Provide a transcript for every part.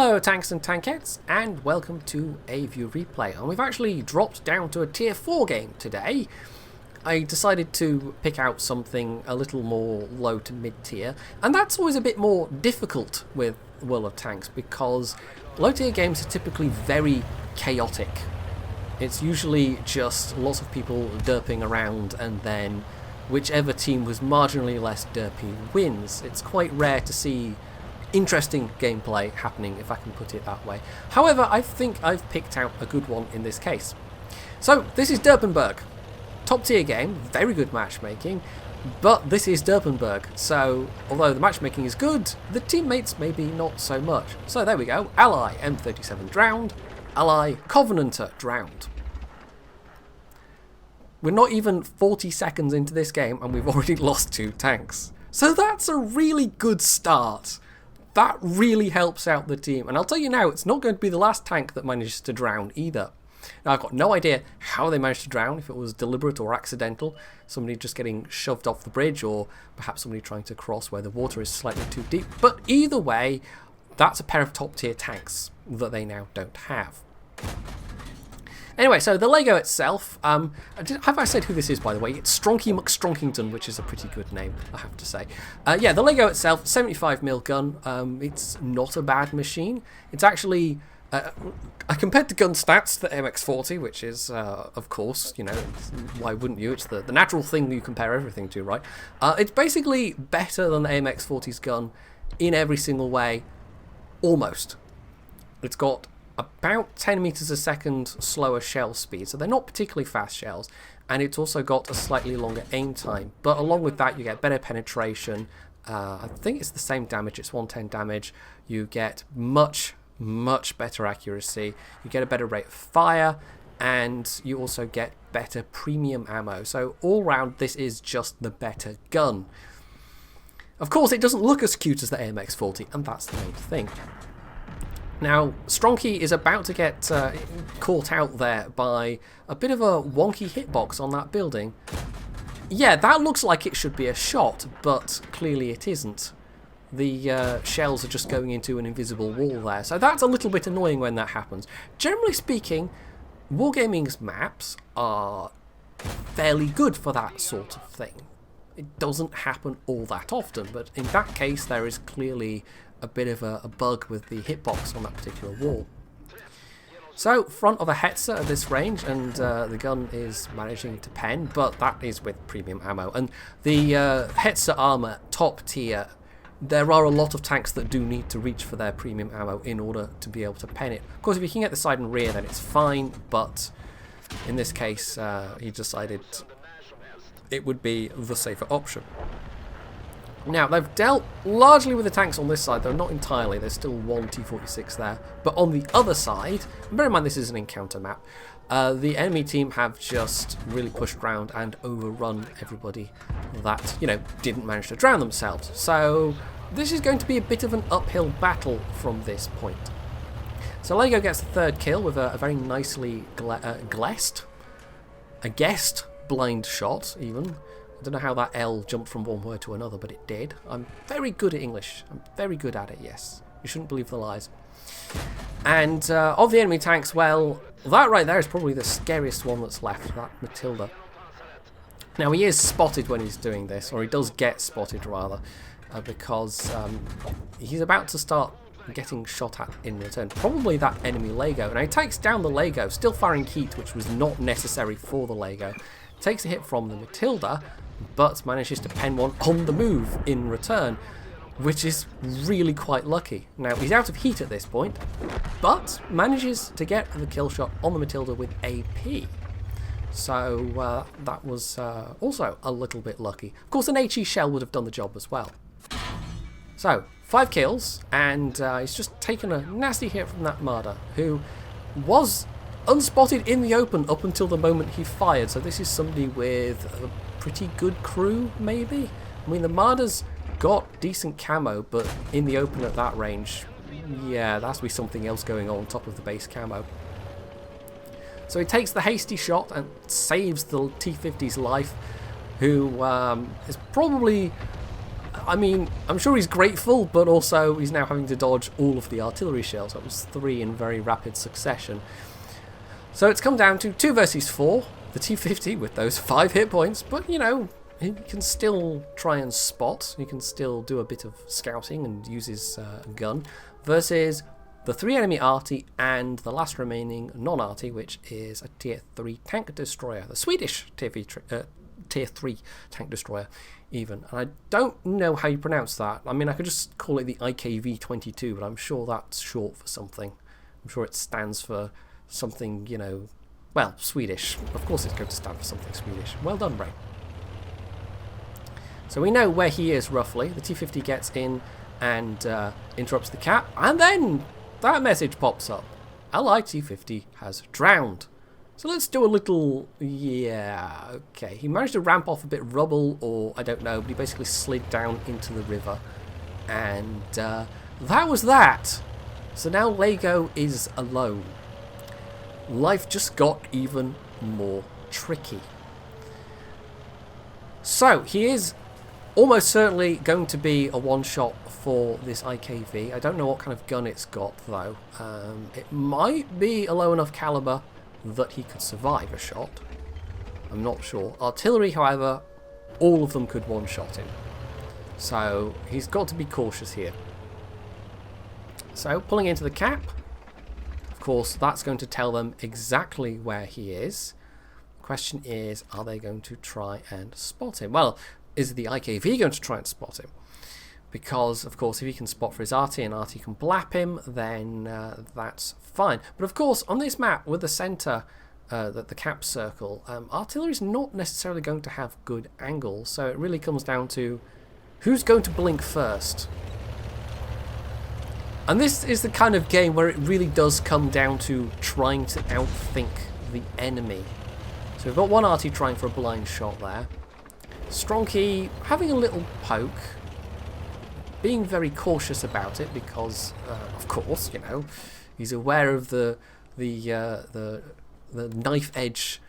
Hello tanks and tankettes, and welcome to a view replay. And we've actually dropped down to a tier 4 game today. I decided to pick out something a little more low to mid tier, and that's always a bit more difficult with World of Tanks because low tier games are typically very chaotic. It's usually just lots of people derping around, and then whichever team was marginally less derpy wins. It's quite rare to see interesting gameplay happening, if I can put it that way. However, I think I've picked out a good one in this case. So this is Durpenberg. Top tier game, very good matchmaking, but this is Durpenberg, so although the matchmaking is good, the teammates maybe not so much. So there we go, Ally M37 drowned, Ally Covenanter drowned. We're not even 40 seconds into this game and we've already lost 2 tanks. So that's a really good start. That really helps out the team. And I'll tell you now, it's not going to be the last tank that manages to drown either. Now, I've got no idea how they managed to drown, if it was deliberate or accidental. Somebody just getting shoved off the bridge, or perhaps somebody trying to cross where the water is slightly too deep. But either way, that's a pair of top tier tanks that they now don't have. Anyway, so the Lago itself, have I said who this is, by the way? It's StonkiMcStronkinkton, which is a pretty good name, I have to say. Yeah, the Lago itself, 75mm gun. It's not a bad machine. It's actually, I compared the gun stats to the MX-40, which is, of course, you know, why wouldn't you? It's the natural thing you compare everything to, right? It's basically better than the MX-40's gun in every single way, almost. It's got about 10 meters a second slower shell speed, so they're not particularly fast shells, and it's also got a slightly longer aim time, but along with that you get better penetration. I think it's the same damage, it's 110 damage. You get much better accuracy, you get a better rate of fire, and you also get better premium ammo. So all round this is just the better gun. Of course it doesn't look as cute as the AMX-40, and that's the main thing. Now, Stronky is about to get caught out there by a bit of a wonky hitbox on that building. Yeah, that looks like it should be a shot, but clearly it isn't. The shells are just going into an invisible wall there, so that's a little bit annoying when that happens. Generally speaking, Wargaming's maps are fairly good for that sort of thing. It doesn't happen all that often, but in that case there is clearly a bit of a bug with the hitbox on that particular wall. So, front of a Hetzer at this range, and the gun is managing to pen, but that is with premium ammo. And the Hetzer armor, top tier, there are a lot of tanks that do need to reach for their premium ammo in order to be able to pen it. Of course, if you can get the side and rear, then it's fine, but in this case, he decided it would be the safer option. Now, they've dealt largely with the tanks on this side, though not entirely. There's still one T-46 there. But on the other side, and bear in mind this is an encounter map, the enemy team have just really pushed around and overrun everybody that, you know, didn't manage to drown themselves. So this is going to be a bit of an uphill battle from this point. So Lago gets the third kill with a very nicely guessed blind shot, even. I don't know how that L jumped from one word to another, but it did. I'm very good at English. I'm very good at it, yes. You shouldn't believe the lies. And of the enemy tanks, well, that right there is probably the scariest one that's left, that Matilda. Now, he is spotted when he's doing this, or he does get spotted, rather, because he's about to start getting shot at in return. Probably that enemy Lago. Now, he takes down the Lago, still firing heat, which was not necessary for the Lago. Takes a hit from the Matilda, but manages to pen one on the move in return, which is really quite lucky. Now, he's out of heat at this point, but manages to get the kill shot on the Matilda with AP. So that was also a little bit lucky. Of course, an HE shell would have done the job as well. So, 5 kills, and he's just taken a nasty hit from that Marder, who was unspotted in the open up until the moment he fired. So this is somebody with a pretty good crew, maybe? I mean, the Marder's got decent camo, but in the open at that range, yeah, there has to be something else going on top of the base camo. So he takes the hasty shot and saves the T-50's life, who is probably I mean, I'm sure he's grateful, but also he's now having to dodge all of the artillery shells. That was 3 in very rapid succession. So it's come down to 2 versus 4. The T-50 with those 5 hit points, but you know, he can still try and spot. He can still do a bit of scouting and use his gun. Versus the 3 enemy arty and the last remaining non-arty, which is a tier 3 tank destroyer. The Swedish tier 3 tank destroyer, even. And I don't know how you pronounce that. I mean, I could just call it the IKV-22, but I'm sure that's short for something. I'm sure it stands for something, you know, well, Swedish. Of course it's going to stand for something Swedish. Well done, Brain. So we know where he is, roughly. The T-50 gets in and interrupts the cap, and then that message pops up. Ally T-50 has drowned. So let's do a little... yeah, okay. He managed to ramp off a bit of rubble, or I don't know, but he basically slid down into the river. And that was that. So now Lago is alone. Life just got even more tricky. So he is almost certainly going to be a one-shot for this IKV. I don't know what kind of gun it's got, though. It might be a low enough caliber that he could survive a shot. I'm not sure. Artillery, however, all of them could one-shot him. So he's got to be cautious here. So pulling into the cap, of course, that's going to tell them exactly where he is. The question is, are they going to try and spot him? Well, is the IKV going to try and spot him? Because, of course, if he can spot for his arty and arty can blap him, then that's fine. But, of course, on this map, with the centre, the cap circle, artillery is not necessarily going to have good angles. So it really comes down to who's going to blink first. And this is the kind of game where it really does come down to trying to outthink the enemy. So we've got one arty trying for a blind shot there. Stronky having a little poke, being very cautious about it because, of course, you know, he's aware of the knife edge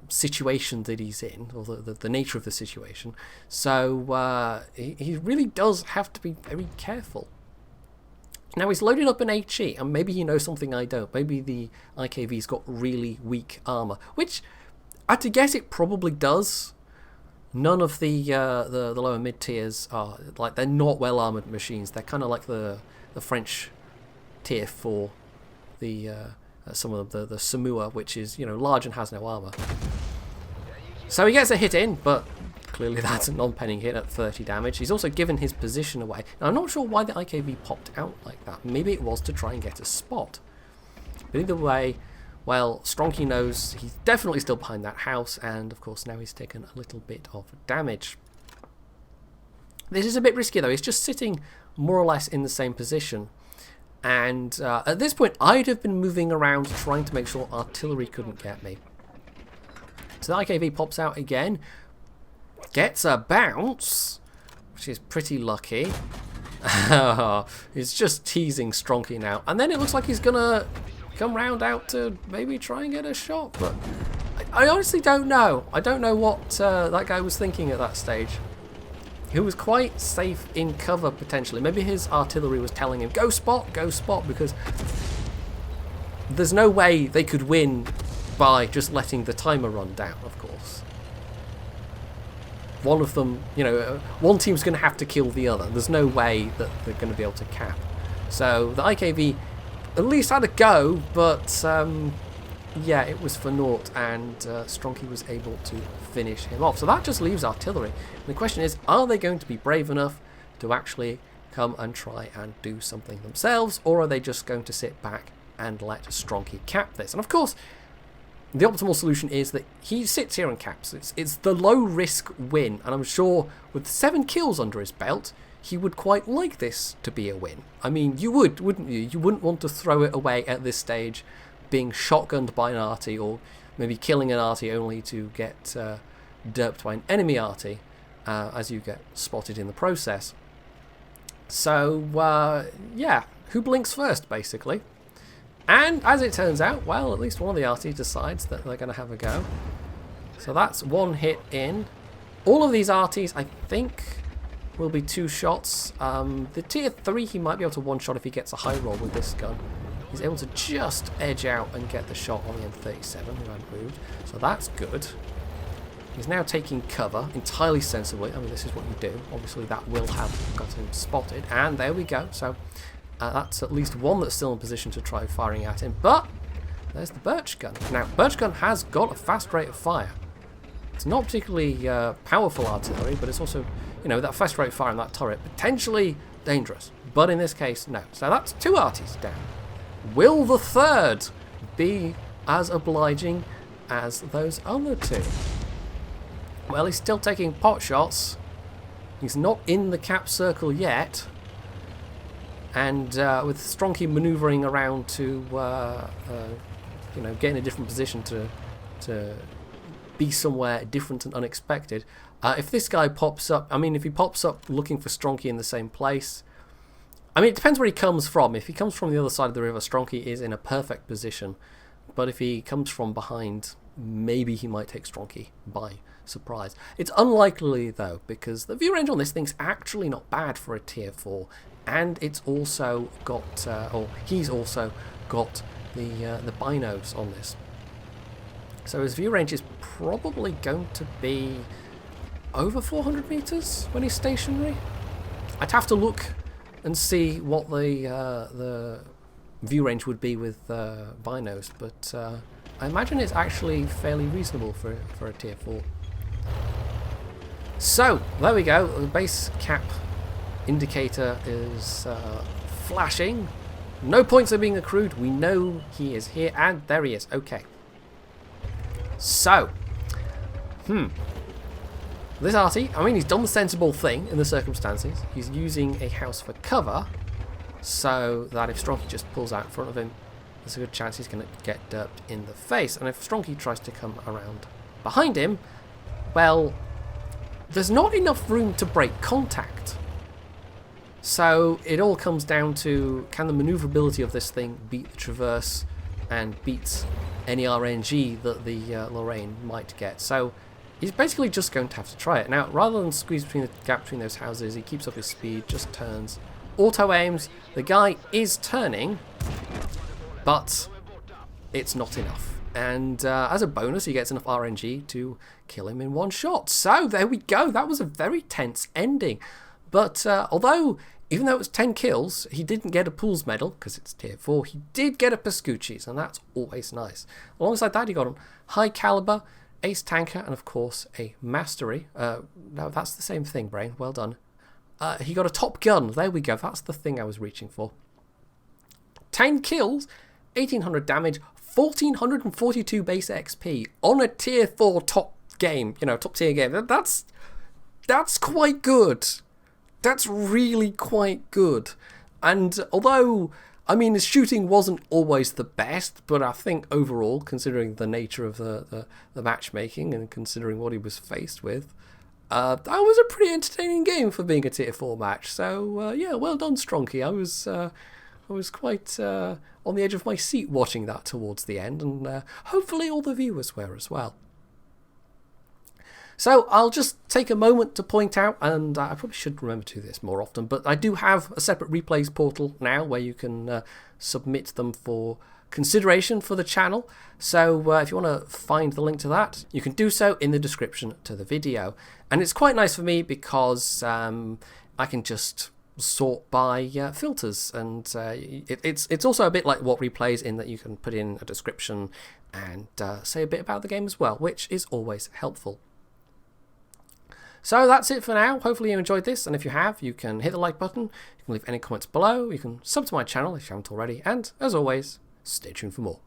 situation that he's in, or the nature of the situation. So he really does have to be very careful. Now he's loaded up an HE, and maybe he knows something I don't. Maybe the IKV's got really weak armor, which I had to guess it probably does. None of the lower mid tiers are like, they're not well armored machines. They're kind of like the French tier 4, the some of the Samua, which is, you know, large and has no armor. So he gets a hit in, but clearly that's a non-penning hit at 30 damage. He's also given his position away. Now I'm not sure why the IKV popped out like that. Maybe it was to try and get a spot. But either way, well, Stronky knows he's definitely still behind that house, and of course now he's taken a little bit of damage. This is a bit risky though. He's just sitting more or less in the same position. And at this point, I'd have been moving around trying to make sure artillery couldn't get me. So the IKV pops out again. Gets a bounce, which is pretty lucky. He's just teasing Stronky now. And then it looks like he's going to come round out to maybe try and get a shot. But I honestly don't know. I don't know what that guy was thinking at that stage. He was quite safe in cover, potentially. Maybe his artillery was telling him, go spot, because there's no way they could win by just letting the timer run down, of course. One of them, you know, one team's going to have to kill the other. There's no way that they're going to be able to cap. So the IKV at least had a go, but yeah, it was for naught, and Stronky was able to finish him off. So that just leaves artillery. And the question is, are they going to be brave enough to actually come and try and do something themselves, or are they just going to sit back and let Stronky cap this? And of course, the optimal solution is that he sits here and caps. It's the low-risk win, and I'm sure with 7 kills under his belt, he would quite like this to be a win. I mean, you would, wouldn't you? You wouldn't want to throw it away at this stage, being shotgunned by an arty, or maybe killing an arty only to get derped by an enemy arty as you get spotted in the process. So, yeah, who blinks first, basically? And as it turns out, well, at least one of the arties decides that they're going to have a go. So that's one hit in. All of these arties, I think, will be 2 shots. The tier 3 he might be able to one-shot if he gets a high roll with this gun. He's able to just edge out and get the shot on the M37 who hadn't moved. So that's good. He's now taking cover entirely sensibly. I mean, this is what you do. Obviously, that will have got him spotted. And there we go. So that's at least one that's still in position to try firing at him. But there's the Birch gun. Now, Birch gun has got a fast rate of fire. It's not particularly powerful artillery, but it's also, you know, that fast rate of fire on that turret, potentially dangerous. But in this case, no. So that's 2 arties down. Will the third be as obliging as those other 2? Well, he's still taking pot shots. He's not in the cap circle yet. And with Stronky manoeuvring around to, you know, get in a different position to be somewhere different and unexpected. If this guy pops up, I mean, if he pops up looking for Stronky in the same place, I mean, it depends where he comes from. If he comes from the other side of the river, Stronky is in a perfect position. But if he comes from behind, maybe he might take Stronky by surprise. It's unlikely, though, because the view range on this thing's actually not bad for a tier 4. And it's also got, or he's also got the binos on this. So his view range is probably going to be over 400 meters when he's stationary. I'd have to look and see what the view range would be with binos, but I imagine it's actually fairly reasonable for a tier 4. So there we go. The base cap indicator is flashing. No points are being accrued. We know he is here, and there he is. Okay. So, this arty, I mean, he's done the sensible thing in the circumstances. He's using a house for cover, so that if Stronky just pulls out in front of him, there's a good chance he's going to get derped in the face. And if Stronky tries to come around behind him, well, there's not enough room to break contact. So it all comes down to, can the maneuverability of this thing beat the traverse and beat any RNG that the Lorraine might get. So he's basically just going to have to try it. Now, rather than squeeze between the gap between those houses, he keeps up his speed, just turns, auto aims. The guy is turning, but it's not enough. And as a bonus, he gets enough RNG to kill him in one shot. So there we go. That was a very tense ending. But although, even though it was 10 kills, he didn't get a Pools medal, because it's tier 4. He did get a Pascucci's, and that's always nice. Alongside that, he got a high caliber, ace tanker, and of course, a mastery. No, that's the same thing, Brain. Well done. He got a top gun. There we go. That's the thing I was reaching for. 10 kills, 1800 damage, 1442 base XP on a tier 4 top game. You know, top tier game. That's quite good. That's really quite good. And although, I mean, his shooting wasn't always the best, but I think overall, considering the nature of the matchmaking and considering what he was faced with, that was a pretty entertaining game for being a tier 4 match. So yeah, well done, Stronky. I was quite on the edge of my seat watching that towards the end, and hopefully all the viewers were as well. So I'll just take a moment to point out, and I probably should remember to do this more often, but I do have a separate replays portal now where you can submit them for consideration for the channel. So if you want to find the link to that, you can do so in the description to the video. And it's quite nice for me because I can just sort by filters, and it's also a bit like what replays in that you can put in a description and say a bit about the game as well, which is always helpful. So that's it for now. Hopefully you enjoyed this, and if you have, you can hit the like button, you can leave any comments below, you can sub to my channel if you haven't already, and as always, stay tuned for more.